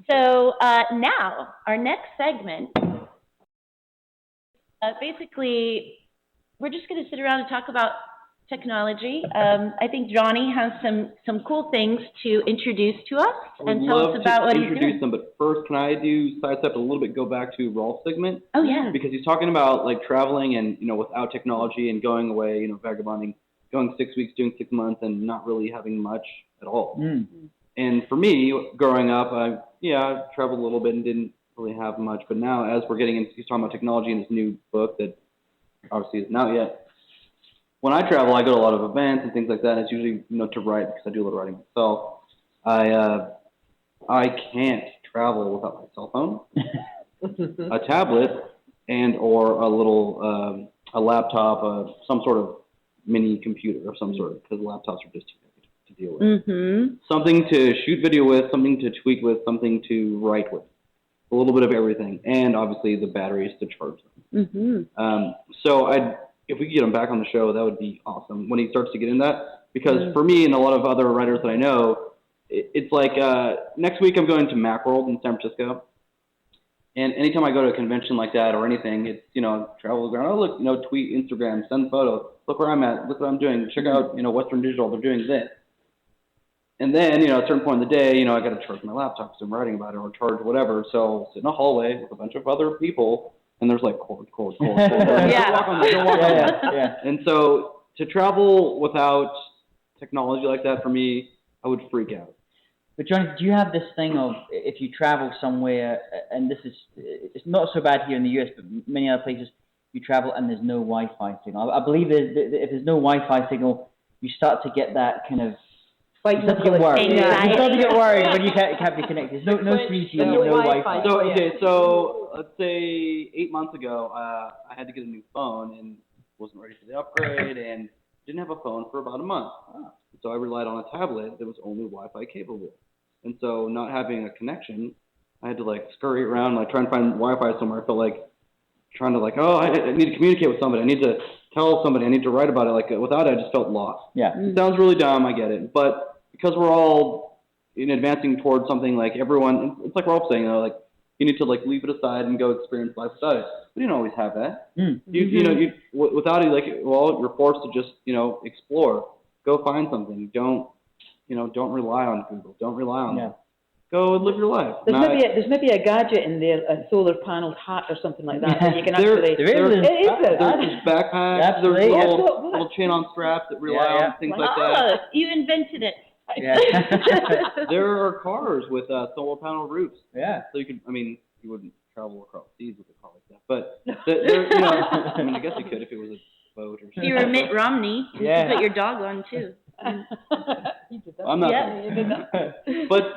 So now, our next segment, basically, we're just going to sit around and talk about technology. I think Johnny has some cool things to introduce to us and tell us about what he's doing. Introduce them, but first, can I sidestep a little bit, go back to Rolf's segment? Oh, yeah. Because he's talking about, like, traveling and, without technology and going away, vagabonding, going 6 weeks, doing 6 months, and not really having much at all. Mm. And for me, growing up, I traveled a little bit and didn't really have much. But now, as we're getting into, he's talking about technology in his new book that obviously isn't out yet. When I travel, I go to a lot of events and things like that. It's usually, to write because I do a lot of writing myself. I can't travel without my cell phone, a tablet, and or a little a laptop, some sort of mini computer of some sort, because laptops are just too heavy to deal with. Mm-hmm. Something to shoot video with, something to tweet with, something to write with, a little bit of everything, and obviously the batteries to charge them. Mm-hmm. If we could get him back on the show, that would be awesome when he starts to get in that. Because for me and a lot of other writers that I know, it's like next week I'm going to Macworld in San Francisco. And anytime I go to a convention like that or anything, it's, travel around, oh, look, tweet, Instagram, send photos, look where I'm at, look what I'm doing, check out, Western Digital, they're doing this. And then, at a certain point in the day, I got to charge my laptop because I'm writing about it or charge whatever. So I'll sit in a hallway with a bunch of other people. And there's like cord. Yeah. Don't walk on that. Yeah. And so to travel without technology like that, for me, I would freak out. But Johnny, do you have this thing of if you travel somewhere, and it's not so bad here in the US, but many other places you travel and there's no Wi-Fi signal. I believe if there's no Wi-Fi signal, you start to get that kind of you start to get worried. You start to get worried when you can't be connected. There's no 3G, no Wi-Fi. So let's say 8 months ago, I had to get a new phone and wasn't ready for the upgrade and didn't have a phone for about a month. So I relied on a tablet that was only Wi-Fi capable. And so not having a connection, I had to scurry around, try and find Wi-Fi somewhere. I felt like trying to I need to communicate with somebody. I need to tell somebody. I need to write about it. Without it, I just felt lost. Yeah. It sounds really dumb. I get it. But because we're all advancing towards something everyone, it's like Rolf saying, you need to leave it aside and go experience life without it. We didn't always have that. You without it, you're forced to just explore, go find something. Don't rely on Google. Don't rely on that. Go and live your life. There's maybe a gadget in there, a solar panel hat or something like that that you can actually. There's backpacks. There's little chain-on straps that rely on things like that. You invented it. Yeah. There are cars with solar panel roofs. Yeah. So you wouldn't travel across seas with a car like that. But I guess you could if it was a boat or something. You were Mitt Romney. You could put your dog on too. I'm not. Yeah. But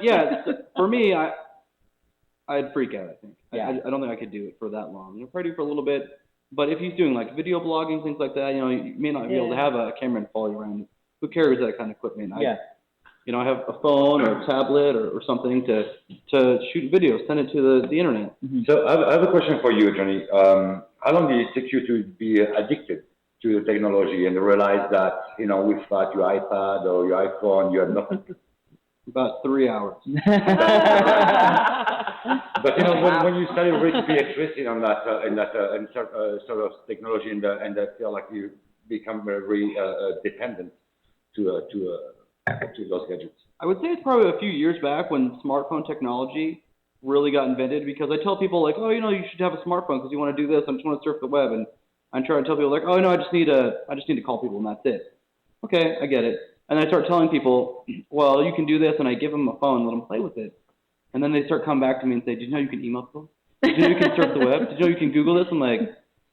for me, I'd freak out. I think. Yeah. I don't think I could do it for that long. I'll probably do it for a little bit. But if he's doing video blogging, things like that, you may not be able to have a camera and follow you around. Who carries that kind of equipment? I have a phone or a tablet or something to shoot videos, send it to the internet. Mm-hmm. So I have a question for you, Johnny. How long did it take you to be addicted to the technology and realize that, without your iPad or your iPhone, you had nothing? About 3 hours. But when you started really to be interested in that sort of technology and that feel like you become very dependent to those gadgets. I would say it's probably a few years back when smartphone technology really got invented, because I tell people you should have a smartphone because you want to do this. I just want to surf the web, and I'm trying to tell people oh no, I just need to call people and that's it. Okay, I get it. And I start telling people, well, you can do this, and I give them a phone, let them play with it. And then they start coming back to me and say, did you know you can email people? Did you know you can surf the web? Did you know you can Google this? I'm like,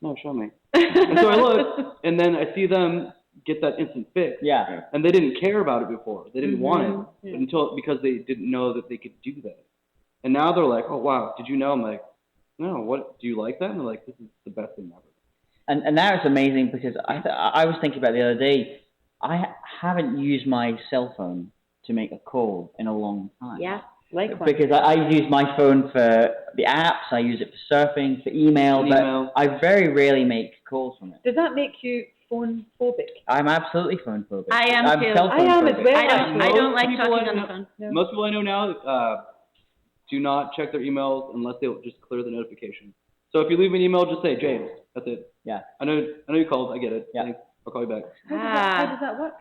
no, show me. And so I look, and then I see them get that instant fix. Yeah. And they didn't care about it before. They didn't want it because they didn't know that they could do that. And now they're like, oh, wow, did you know? I'm like, no, what, do you like that? And they're like, this is the best thing ever. And that is amazing, because I was thinking about it the other day, I haven't used my cell phone to make a call in a long time. Yeah, likewise. Because I use my phone for the apps, I use it for surfing, for email, but I very rarely make calls from it. Does that make you phone phobic? I'm absolutely phone phobic. I am too. I am as well. I don't like talking on the phone. No. Most people I know now, do not check their emails unless they will just clear the notification. So if you leave me an email, just say James. That's it. Yeah. I know you called. I get it. Yeah. Thanks. I'll call you back. How does that work?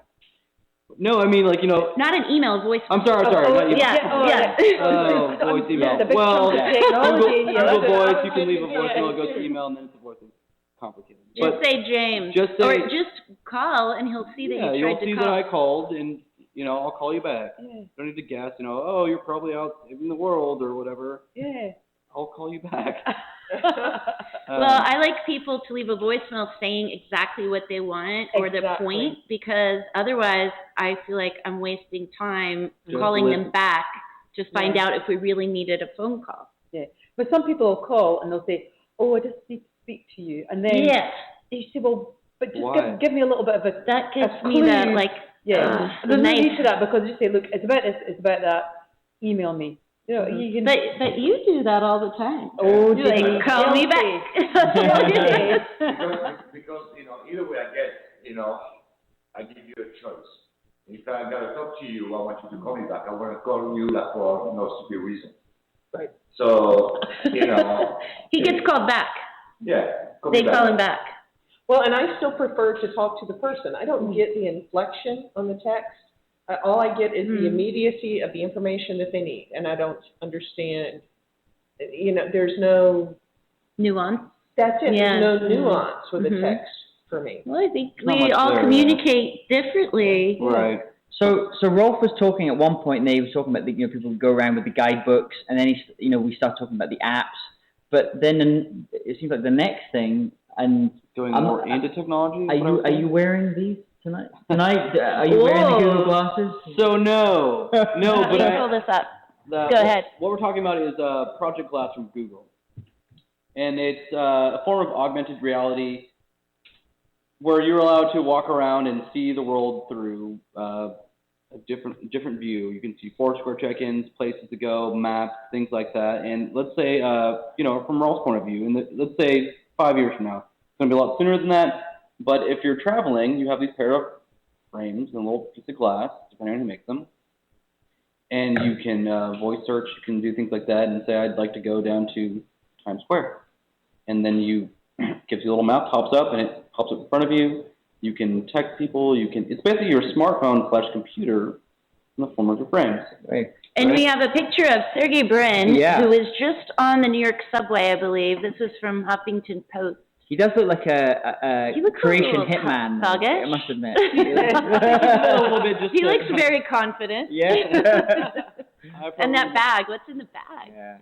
No, I mean like Not an email, voice. I'm sorry. Not email. Yeah. Oh, voice email. The big Well, chunk of technology in here. Google That's what Voice. I You was can leave a thinking, yeah. voicemail. It goes to email, and then it's a voice. It's complicated. Just But say James. just say- Or just call and he'll see that yeah, you you'll tried see to that call. I called, and I'll call you back. Yeah. Don't need to guess. Oh, you're probably out in the world or whatever. Yeah. I'll call you back. Well, I like people to leave a voicemail saying exactly what they want or the Exactly. point, because otherwise I feel like I'm wasting time Just calling listen. them back to find Yeah. out if we really needed a phone call. Yeah. But some people will call and they'll say, "Oh, I just need to speak to you," and then Yes, you say, "Well, but just Why? give me a little bit of a that gives a me that clue." like, Yeah. There's no nice. need for that because you say, "Look, it's about this, it's about that. Email me." You can. But you do that all the time. Oh, You're like, call me back. Because, either way, I guess, I give you a choice. If I gotta talk to you, I want you to call me back. I wanna call you like for no stupid reason. Right. So, He gets called back. yeah. They call him back. Well, and I still prefer to talk to the person. I don't get the inflection on the text. All I get is the immediacy of the information that they need, and I don't understand, there's no, Nuance. that's it, Yeah. there's no nuance with the Mhm. text for me. Well, I think Not we much all there, yeah. communicate differently. Right. So Rolf was talking at one point, and he was talking about people who go around with the guidebooks, and then we start talking about the apps. But then it seems like the next thing, and Going I'm- more into technology. is are what I was you saying? wearing these tonight? Are you wearing the Google Whoa. glasses? So no, Let me but pull this up. Go ahead. What we're talking about is Project Glass from Google, and it's a form of augmented reality where you're allowed to walk around and see the world through a different view. You can see Foursquare check-ins, places to go, maps, things like that. And let's say, from Rolf's point of view, and let's say 5 years from now, it's going to be a lot sooner than that. But if you're traveling, you have these pair of frames and a little piece of glass, depending on who makes them. And you can voice search, you can do things like that, and say, I'd like to go down to Times Square. And then gives you a little map, pops up, and it pops up in front of you. You can text people, it's basically your smartphone / computer in the form of your frames. Right. And we have a picture of Sergey Brin, Yeah. who is just on the New York subway, I believe. This is from Huffington Post. He does look like a He looks a Croatian little hitman. thuggish. I must admit. A little bit just He to- looks very confident. Yeah. And that bag, what's in the bag? Yeah.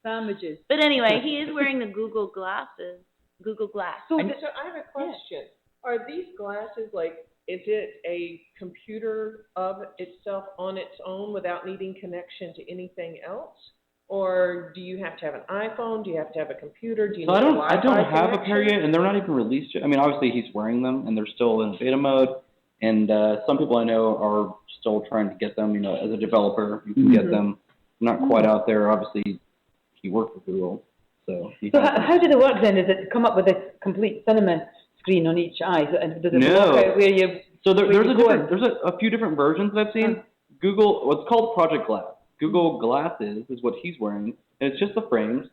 Sandwiches. But anyway, he is wearing the Google Glass. So I have a question. Are these glasses is it a computer of itself on its own without needing connection to anything else? Or do you have to have an iPhone? Do you have to have a computer? Do you So need I a don't Wi-Fi have a pair connection? yet, and they're not even released yet. I mean, obviously he's wearing them, and they're still in beta mode. And some people I know are still trying to get them. As a developer, you can get them. Not quite out there. Obviously, he worked for Google, so. So how do they work then? Does it come up with a complete cinema screen on each eye? And does it No. work out where you? So Where there's you a going? few different versions that I've seen. Google, what's called Project Glass. Google Glasses is what he's wearing, and it's just the frames,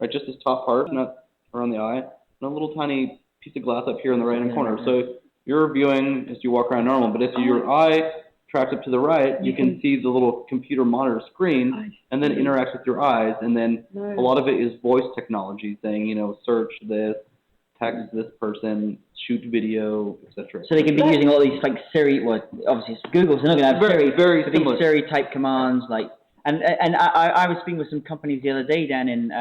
right? Just this top part, not around the eye, and a little tiny piece of glass up here in the right-hand corner. So you're viewing as you walk around normal, but if your eye tracks up to the right, you can see the little computer monitor screen, and then it interacts with your eyes, and then a lot of it is voice technology, saying, search this, text this person, shoot video, etc. So they can be using all these like Siri. Well, obviously it's Google, so they're not going to have Very- Siri. very but these similar. Siri type commands, like, and I was speaking with some companies the other day down in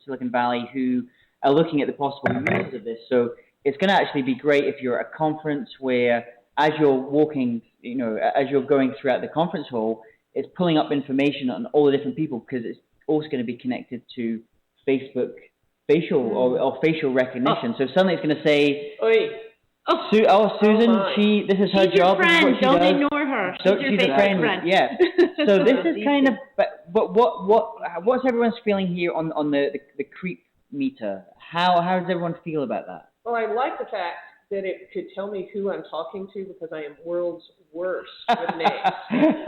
Silicon Valley who are looking at the possible use of this. So it's going to actually be great if you're at a conference where, as you're walking, as you're going throughout the conference hall, it's pulling up information on all the different people because it's also going to be connected to Facebook facial or facial recognition. So suddenly it's going to say, Oi. Susan, my. this is her She's your job. This is friend. what she Don't does. ignore her. So She's your she's a Facebook friend. friend. Yeah. So this is kind of, but what's everyone's feeling here on the creep meter? How does everyone feel about that? Well, I like the fact that it could tell me who I'm talking to, because I am world's worst with names.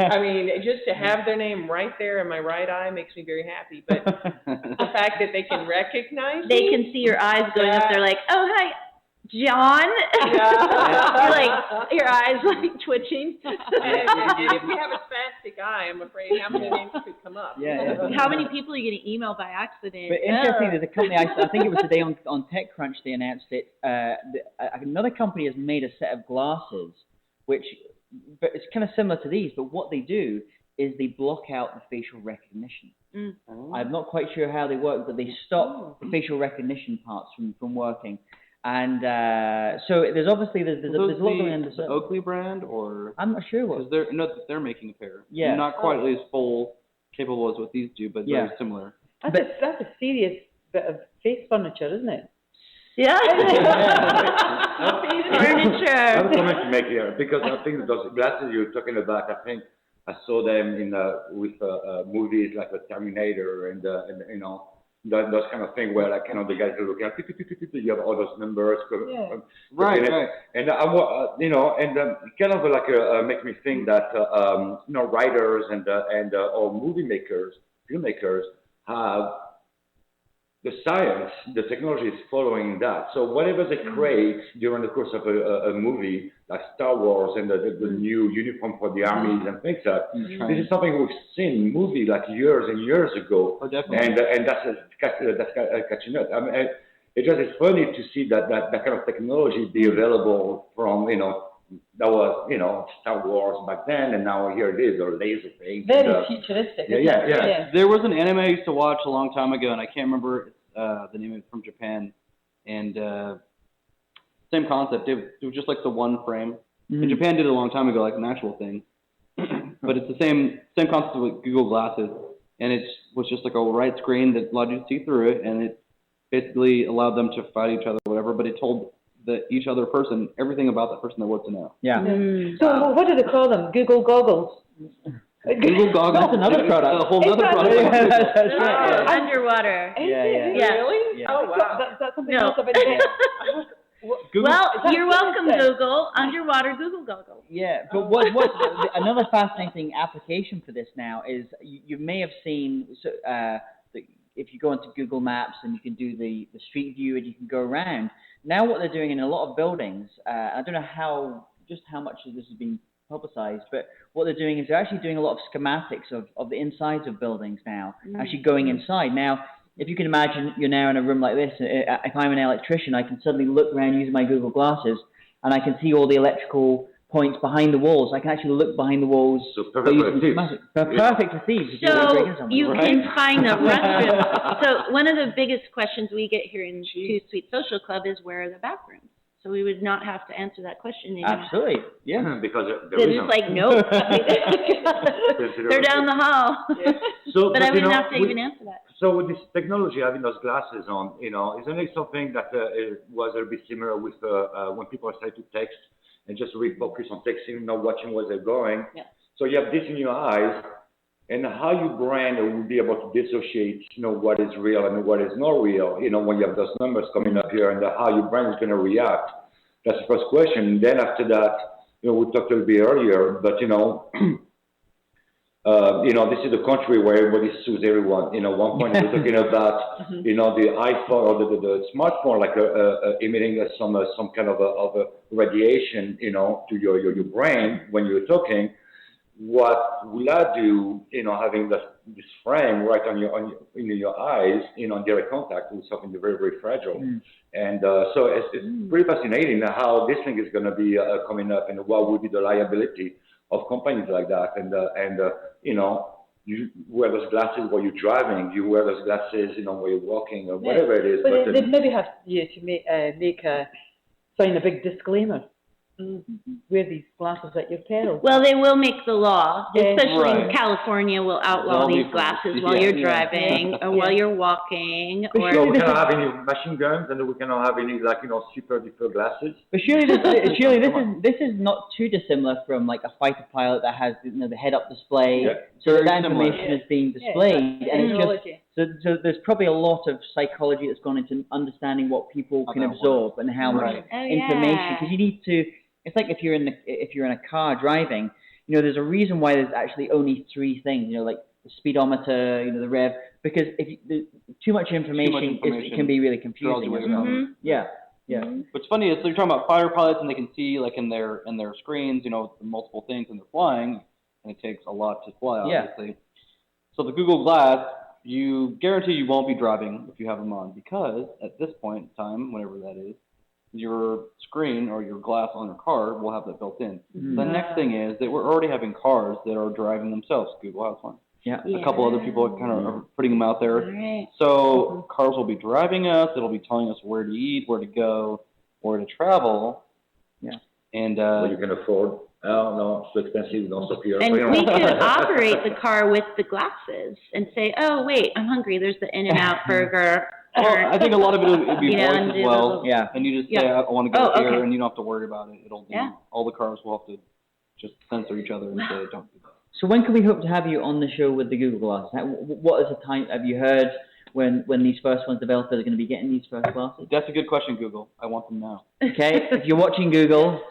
I mean, just to have their name right there in my right eye makes me very happy. But the fact that they can recognize They me, can see your eyes going up. They're like, oh, hi, John. You're like, your eyes like twitching. and if you have a spastic eye, I'm afraid how many names could come up. Yeah. How many people are you going to email by accident? But interesting, there's a company, I think it was today on TechCrunch they announced it, another company has made a set of glasses, which but it's kind of similar to these, but what they do is they block out the facial recognition. I'm not quite sure how they work, but they stop the facial recognition parts from working. And so there's obviously, there's a lot going on. The Oakley brand, or? I'm not sure what. Because they're making a pair. Yeah. Not quite as capable as what these do, but very similar. That's a serious bit of face furniture, isn't it? Yeah. I have a comment to make here, because I think those glasses you're talking about, I think I saw them in with movies like the Terminator and you know, those kind of thing where, like, you know, the guys are looking at, you have all those numbers. Right. And you know, and kind of like makes me think that you know, writers and or movie makers, filmmakers have the science, the technology is following that. So whatever they create during the course of a movie, like Star Wars and the new uniform for the armies and things like that, this is something we've seen in movies like years and years ago. Oh, definitely. And that's catching up. I mean, it just is funny to see that kind of technology be available from, you know, that was, you know, Star Wars back then, and now here it is, or laser things. Very futuristic. Yeah. There was an anime I used to watch a long time ago, and I can't remember the name of it, from Japan, and same concept. It was just like the one frame. And Japan did it a long time ago, like an actual thing. But it's the same concept with Google Glasses, and it was just like a white screen that allowed you to see through it, and it basically allowed them to fight each other or whatever, but it told each other person everything about that person they wanted to know. Yeah. So what do they call them? Google goggles? Google Goggles. That's another product. A whole other product. That's right. Underwater. Yeah. Really? Yeah. Oh, wow. That's something No. else I've invented. Well, you're welcome, Google. Underwater Google goggles. Yeah, but what's another fascinating application for this now is you may have seen, if you go into Google Maps and you can do the street view and you can go around. Now what they're doing in a lot of buildings, I don't know how much of this has been publicized, but what they're doing is they're actually doing a lot of schematics of the insides of buildings now, actually going inside. Now, if you can imagine, you're now in a room like this. If I'm an electrician, I can suddenly look around using my Google glasses, and I can see all the electrical points behind the walls. I can actually look behind the walls. So perfect for thieves. Perfect for thieves. So you can find a restroom. So one of the biggest questions we get here in Two Sweet Social Club is, where are the bathrooms? So we would not have to answer that question anymore. Absolutely, yeah. Because They're just like, nope. They're down the hall. So, But I you wouldn't know, have to even answer that. So with this technology, having those glasses on, you know, isn't it something that was a bit similar with when people started to text and just refocus on texting, not watching where they're going? Yeah. So you have this in your eyes, and how your brain will be able to dissociate, you know, what is real and what is not real, you know, when you have those numbers coming up here, and how your brain is going to react. That's the first question. Then after that, you know, we talked a little bit earlier, but, you know, you know, this is a country where everybody sues everyone. You know, one point we're talking about, you know, the iPhone or the smartphone, like emitting some kind of a radiation, you know, to your brain when you're talking. What will I do, you know, having this frame right in your eyes, you know, in direct contact with something very, very fragile. And so it's pretty fascinating how this thing is going to be coming up, and what would be the liability of companies like that. And you know, you wear those glasses while you're driving, you wear those glasses, you know, while you're walking, or whatever it is. But they'd maybe have you to sign a big disclaimer. Wear these glasses at your peril. Well, they will make the law, especially in Right. California, will outlaw these glasses while you're driving or while you're walking. Or So we cannot have any machine guns, and we cannot have any, like, you know, super duper glasses. But surely this is not too dissimilar from like a fighter pilot that has, you know, the head-up display, Yeah. so Very that similar. information is being displayed, and it's just So there's probably a lot of psychology that's gone into understanding what people can absorb and how much Right. information. Because you need to. It's like if you're in a car driving. There's a reason why there's actually only 3 things. Like the speedometer, the rev. Because too much information, it can be really confusing as well. Mm-hmm. Yeah. What's funny is, so you're talking about fighter pilots, and they can see like in their screens, the multiple things, and they're flying, and it takes a lot to fly, obviously. Yeah. So the Google Glass, you guarantee you won't be driving if you have them on, because at this point in time, whenever that is, your screen or your glass on your car will have that built in. The next thing is that we're already having cars that are driving themselves. Google has one. Yeah. A couple other people kind of are putting them out there. Right. So cars will be driving us. It'll be telling us where to eat, where to go, where to travel. Yeah. And What you can afford. Oh, no, it's too expensive, don't stop here. And we could operate the car with the glasses and say, oh, wait, I'm hungry. There's the In-N-Out burger. well, I think a lot of it would be voice as well. Yeah. And you just say, I want to go here, and you don't have to worry about it. It'll do. Yeah. All the cars will have to just censor each other and say, don't do that. So when can we hope to have you on the show with the Google Glass? What is the time? Have you heard when these first ones developers are going to be getting these first glasses? That's a good question, Google. I want them now. Okay, if you're watching Google,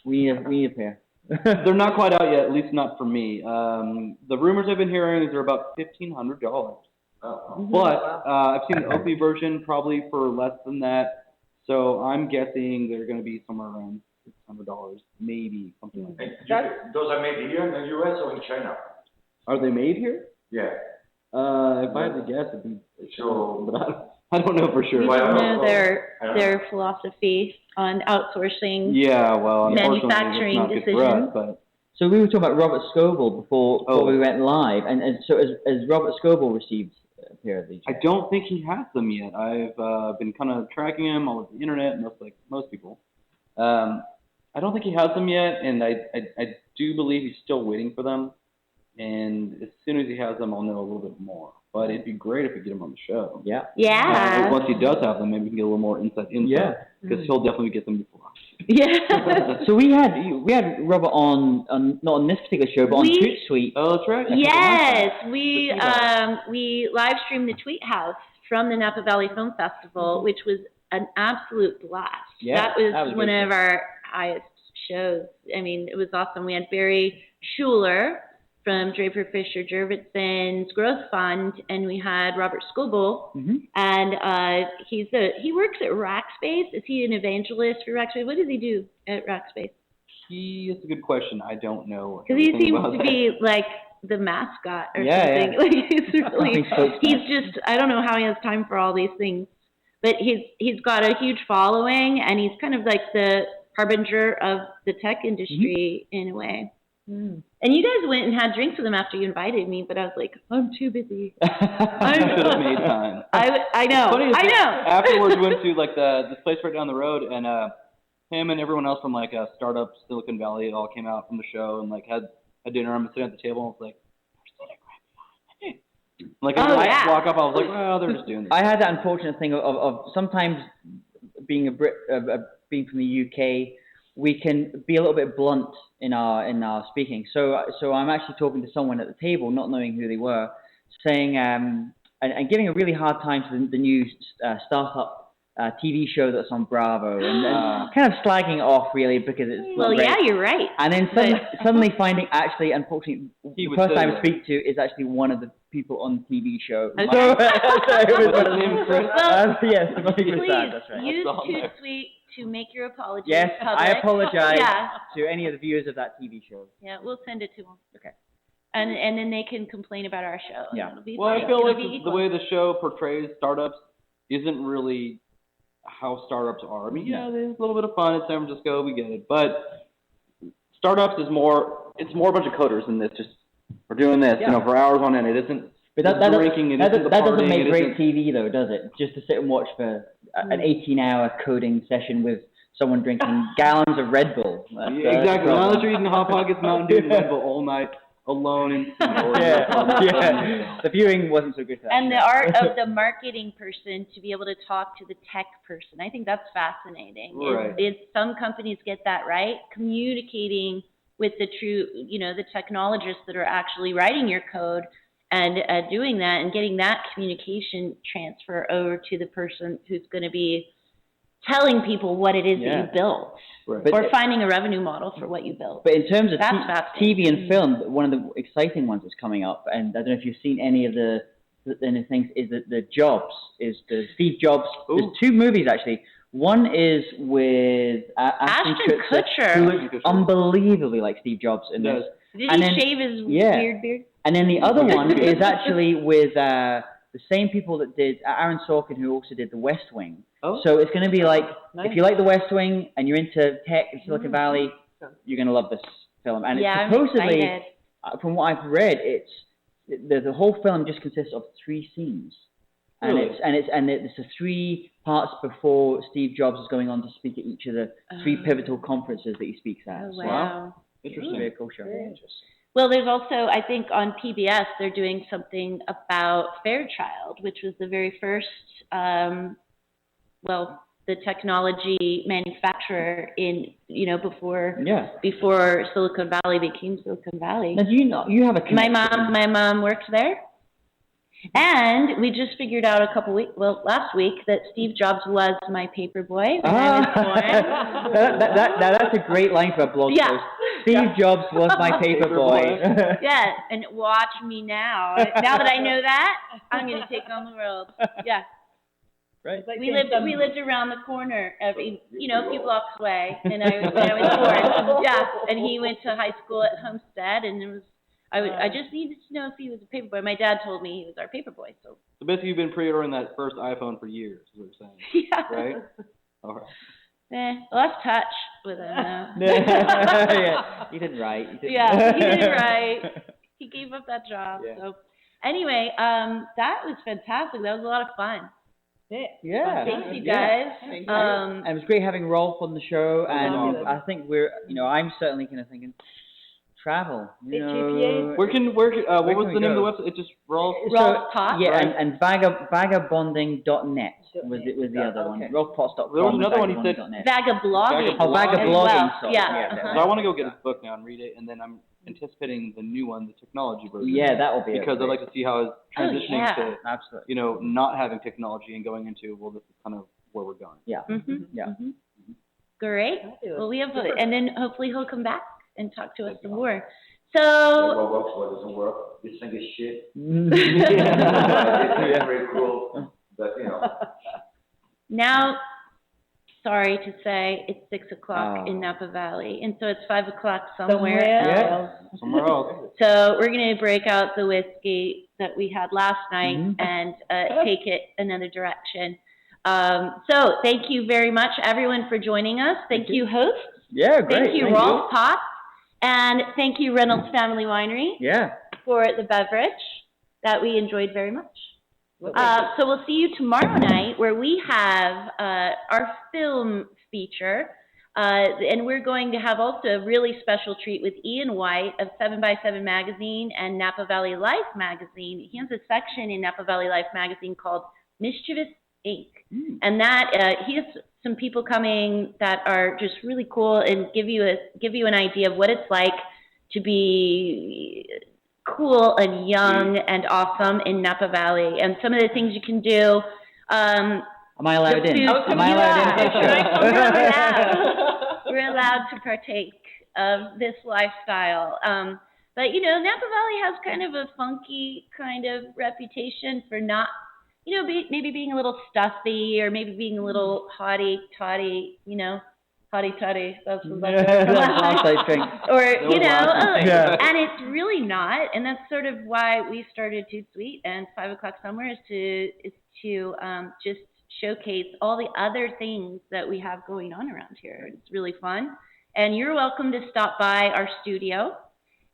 we appear. They're not quite out yet, at least not for me. The rumors I've been hearing is they're about $1,500. But I've seen the Oakley version probably for less than that. So I'm guessing they're going to be somewhere around $600, maybe something like that. Those are made here in the U.S. or in China? Are they made here? Yeah. If I had to guess, it'd be but I don't know for sure. We don't know their philosophy on outsourcing unfortunately, manufacturing it's not good decisions. for us, but So we were talking about Robert Scoble before we went live, and so as Robert Scoble received a pair of these? I don't think he has them yet. I've been kind of tracking him all over the internet, like most people. I don't think he has them yet, and I do believe he's still waiting for them. And as soon as he has them, I'll know a little bit more. But it'd be great if we get him on the show. Yeah. Yeah. Once he does have them, maybe we can get a little more inside info. Yeah. Because he'll definitely get them before us. Yeah. So we had Robert on not on this particular show, but on Hootsuite. Oh, that's right. Yes, we live streamed the Tweet House from the Napa Valley Film Festival, which was an absolute blast. Yeah, that was one of our highest shows. I mean, it was awesome. We had Barry Schuler from Draper Fisher Jurvetson's Growth Fund, and we had Robert Scoble, and he works at Rackspace. Is he an evangelist for Rackspace? What does he do at Rackspace? That's a good question. I don't know. Because he seems to be like the mascot or something. Yeah. Like he's just, I don't know how he has time for all these things, but he's got a huge following, and he's kind of like the harbinger of the tech industry in a way. And you guys went and had drinks with him after you invited me, but I was like, I'm too busy. I should have made time. I know. I know. Afterwards, we went to like this place right down the road, and him and everyone else from like startup Silicon Valley all came out from the show and like had dinner. I'm sitting at the table and was like, like as I walk up, I was like, well, they're just doing this. I had that unfortunate thing of sometimes being a Brit, being from the UK, we can be a little bit blunt in our speaking. So I'm actually talking to someone at the table, not knowing who they were, saying and giving a really hard time to the new startup TV show that's on Bravo, and kind of slagging it off really because it's well, great. Yeah, you're right. And then suddenly finding actually, unfortunately, the person I would speak to is actually one of the people on the TV show. Okay. Yes, please use Hootsuite to make your apology. Yes, public. I apologize to any of the viewers of that TV show. Yeah, we'll send it to them. Okay. And then they can complain about our show. Yeah. It'll be Well, fine. I feel It'll like be the way the show portrays startups isn't really how startups are. I mean, there's a little bit of fun in San Francisco, we get it. But startups it's more a bunch of coders than this. Just we're doing this, for hours on end. It isn't. But that doesn't make great TV, though, does it? Just to sit and watch for an 18-hour coding session with someone drinking gallons of Red Bull. Exactly. Now that you're eating Hot Pockets, Mountain Dew, and Red Bull all night alone in The viewing wasn't so good for that. And the art of the marketing person to be able to talk to the tech person. I think that's fascinating. Right. Some companies get that right, communicating with the true, the technologists that are actually writing your code, and doing that and getting that communication transfer over to the person who's going to be telling people what it is that you built, Right. or finding a revenue model for what you built. But in terms of That's fascinating. TV and film, one of the exciting ones that's coming up, and I don't know if you've seen any of the things, is that the Jobs, is the Steve Jobs. There's two movies actually. One is with Ashton Kutcher, who looks unbelievably like Steve Jobs in this. Did he shave his weird beard? And then the other one is actually with the same people that did Aaron Sorkin, who also did The West Wing. Oh. So it's going to be like, if you like The West Wing and you're into tech in Silicon Valley, you're going to love this film. And it's supposedly, from what I've read, the whole film just consists of 3 scenes. And it's the 3 parts before Steve Jobs is going on to speak at each of the 3 pivotal conferences that he speaks at. Oh, wow. Interesting. Very cool show. Very interesting. Well, there's also, I think on PBS, they're doing something about Fairchild, which was the very first, the technology manufacturer in, before Silicon Valley became Silicon Valley. Now, do you know, you have a connection. My mom worked there. And we just figured out last week, that Steve Jobs was my paper boy when I was born. That's a great line for a blog post. Steve Jobs was my paper boy. Yeah, and watch me now. Now that I know that, I'm going to take on the world. Yeah. Right. We lived around the corner, a few blocks away, and I was born. Yeah, and he went to high school at Homestead, and it was. I just needed to know if he was a paper boy. My dad told me he was our paper boy. So basically, you've been pre-ordering that first iPhone for years, is what you're saying. Yeah. Right? All right. Lost touch with him now. Yeah, he did right. He did right. He gave up that job. Yeah. So anyway, that was fantastic. That was a lot of fun. Yeah. Thanks, you guys. Thank you. And it was great having Rolf on the show, and awesome. I think I'm certainly kind of thinking travel. GPA. What was the name of the website? It's just Rolf. Rolf Potts. Yeah, and vagabonding.net was the other one. RolfPotts.com. There was another one he said. Vagablogging. Oh, Vagablogging. Well. Yeah. So I want to go get his book now and read it, and then I'm anticipating the new one, the technology version. Yeah, that will be because I'd like to see how it's transitioning to absolutely. not having technology and going into this is kind of where we're going. Yeah. Mm-hmm. Yeah. Mm-hmm. Great. Well, we have, and then hopefully he'll come back and talk to us some more. So. What works, what doesn't work. This thing is shit. It's very cool, but Now, sorry to say, it's 6 o'clock in Napa Valley, and so it's 5 o'clock somewhere else. Somewhere else. So we're going to break out the whiskey that we had last night and take it another direction. So thank you very much, everyone, for joining us. Thank you, hosts. Yeah, great. Thank you, Rolf Potts. And thank you, Reynolds Family Winery, for the beverage that we enjoyed very much. So we'll see you tomorrow night, where we have our film feature. And we're going to have also a really special treat with Ian White of 7x7 Magazine and Napa Valley Life Magazine. He has a section in Napa Valley Life Magazine called Mischievous Inc. And that he has some people coming that are just really cool and give you an idea of what it's like to be cool and young and awesome in Napa Valley, and some of the things you can do. Am I allowed in? Am I allowed in? We're allowed to partake of this lifestyle. But Napa Valley has kind of a funky kind of reputation for not, maybe being a little stuffy, or maybe being a little haughty-toddy, haughty-toddy. That's what or, and it's really not. And that's sort of why we started Toot Sweet and 5 o'clock somewhere is to just showcase all the other things that we have going on around here. It's really fun. And you're welcome to stop by our studio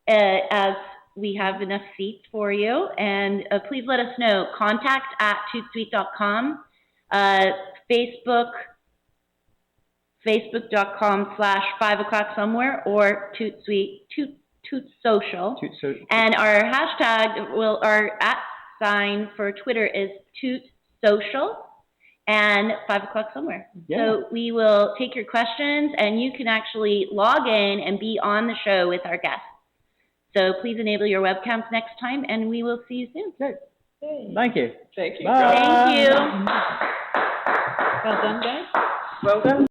as we have enough seats for you. And please let us know. Contact at tootsweet.com, Facebook.com/5 o'clock somewhere, or Toot Social. And our hashtag our @ for Twitter is Toot Social and 5 o'clock somewhere. So we will take your questions, and you can actually log in and be on the show with our guests. So please enable your webcams next time, and we will see you soon. Thank you. Thank you. Bye. Thank you. Well done, guys. Well done.